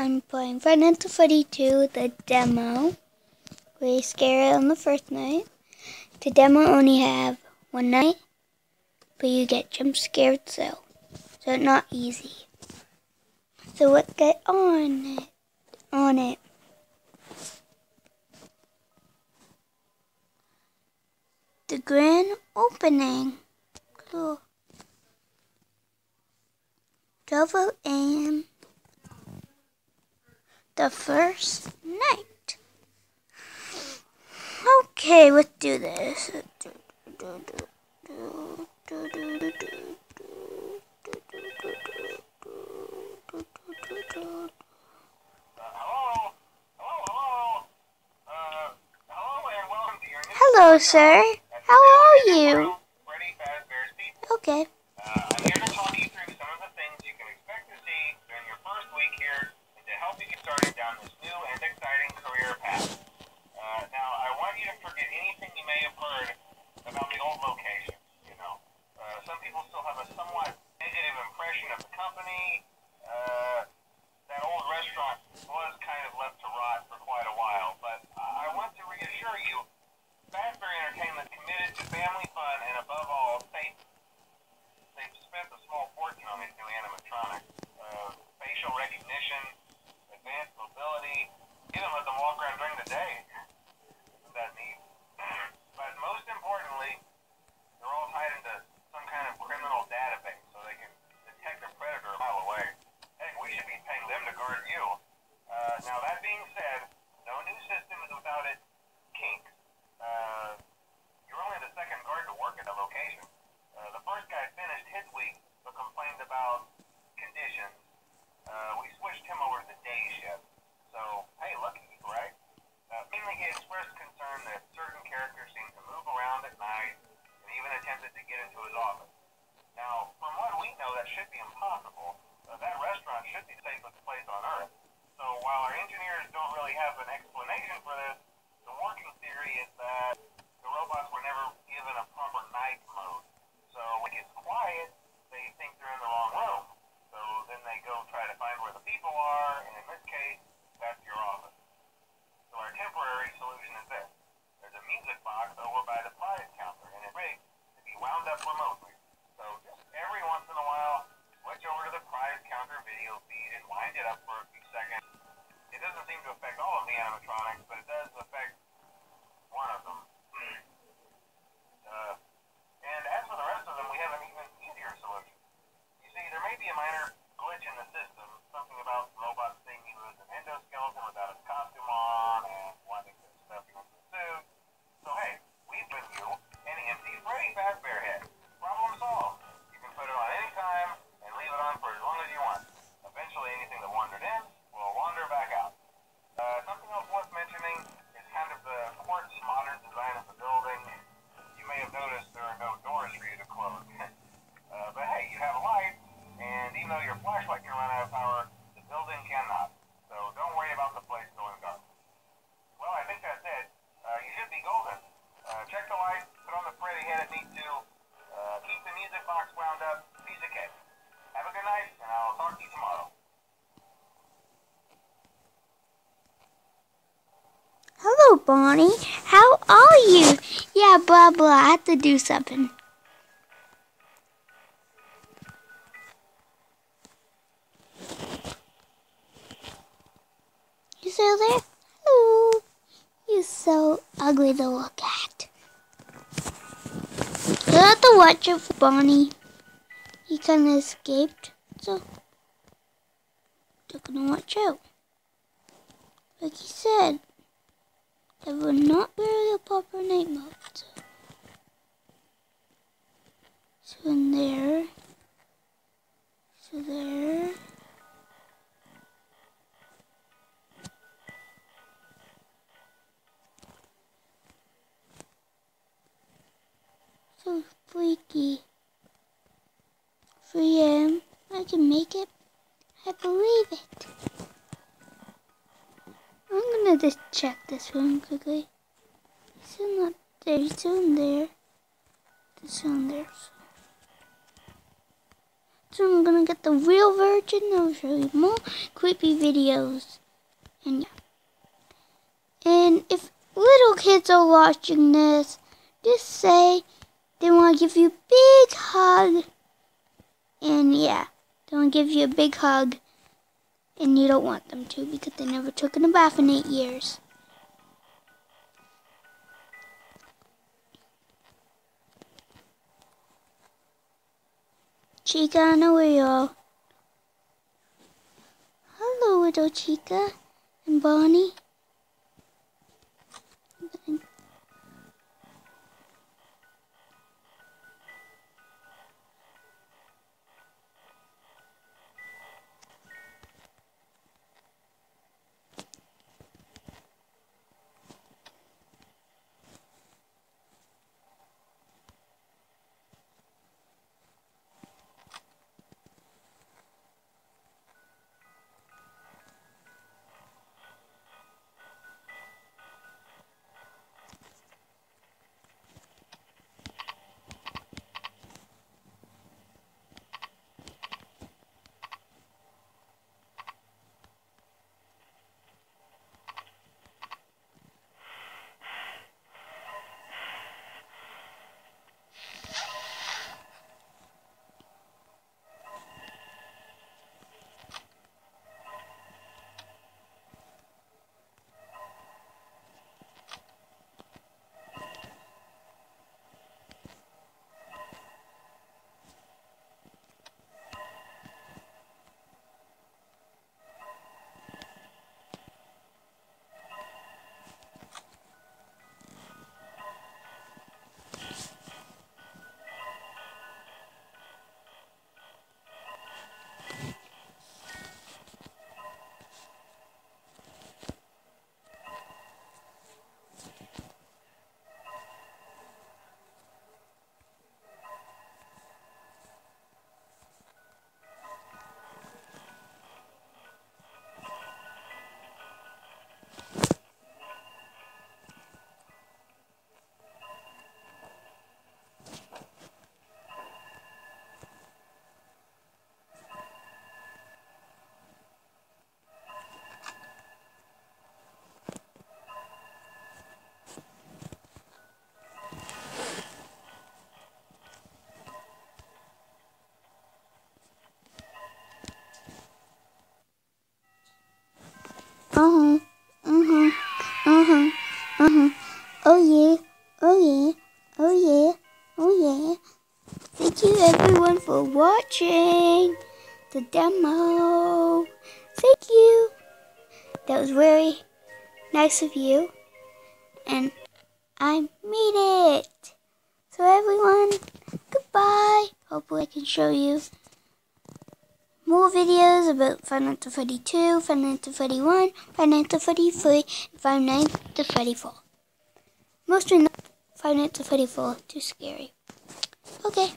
I'm playing 5nightsatfreddys 2, the demo. We scare it on the first night. The demo only have one night, but you get jump scared so it's not easy. So let's get on it. The grand opening. Cool. 12 a.m. The first night. Okay, let's do this. Hello, sir. How are you? Okay. I'm here to talk you through some of the things you can expect to see during your first week here and to help you get started down this new and exciting career path. Now, I want you to forget anything you may have heard about the old location. Some people still have a somewhat negative impression of the company. That old restaurant was kind of left to rot for quite a while, but I want to reassure you, Fazbear Entertainment is committed to family fun and above all, safety. They've spent a small fortune on these new animatronics. Facial recognition, advanced mobility, even let them walk around during the day. Isn't that neat? But most importantly, they're all tied into some kind of criminal database so they can detect a predator a mile away. Heck, we should be paying them to guard you. Now that being said, no new system is without its kinks. You're only the second guard to work at the location. The first guy finished his week but complained about conditions. We switched him over to the day shift. So, hey, lucky, right? Mainly he expressed concern that certain characters seemed to move around at night and even attempted to get into his office. Now, from what we know, that should be impossible. That restaurant should be the safest place on Earth. So while our engineers don't really have an explanation for this, the working theory is that the robots were never given a proper night mode. So when it gets quiet, they think they're in the wrong room. So then they go try to find where the people are, and in this case, that's your office. So our temporary solution is this. There's a music box over by the prize counter, and it's rigged to be wound up remotely. So just every once in a while, switch over to the prize counter video feed and wind it up for a few seconds. It doesn't seem to affect all of the animatronics, but it does affect one of them. And as for the rest of them, we have an even easier solution. You see, there may be a minor glitch in the system, something about robots seeing you as an endoskeleton without a costume on and wanting to stuff you into a suit. So hey, we've given you an empty Freddy Fazbear head. Problem solved. You can put it on any time and leave it on for as long as you want. Eventually anything that wandered in will wander back out. Something else worth mentioning is kind of the quartz modern design of the building. You may have noticed there are no doors for you to close. But hey, you have a light, and even though your flashlight can run out of power, the building cannot. So don't worry about the place going dark. Well, I think that's it. You should be golden. Check the lights, put on the Freddy head if need to. Keep the music box wound up. Piece of cake. Have a good night, and I'll talk to you tomorrow. Hello, Bonnie. How are you? Yeah, blah, blah. I have to do something. You still there? Hello. You're so ugly to look at. You have to watch it for Bonnie. He kind of escaped, so they're gonna watch out. Like he said, they were not really a proper night mode. So in there, so there. So freaky. 3 a.m. I can make it. I believe it. I'm gonna just check this room quickly. He's still not there. He's still in there. He's still in there. So I'm gonna get the real version. I'll show you more creepy videos. And yeah. And if little kids are watching this, just say they want to give you a big hug. And yeah, they want to give you a big hug. And you don't want them to because they never took in a bath in 8 years. Chica, I know where you are. Hello, little Chica and Bonnie. Oh yeah, oh yeah, oh yeah, oh yeah. Thank you everyone for watching the demo. Thank you. That was very nice of you. And I made it. So everyone, goodbye. Hopefully I can show you more videos about Five Nights at Freddy 2, Five Nights at Freddy 1, Five Nights at Freddy 3, and Five Nights at Freddy 4. Mostly not Five Nights at Freddy 4, too scary. Okay.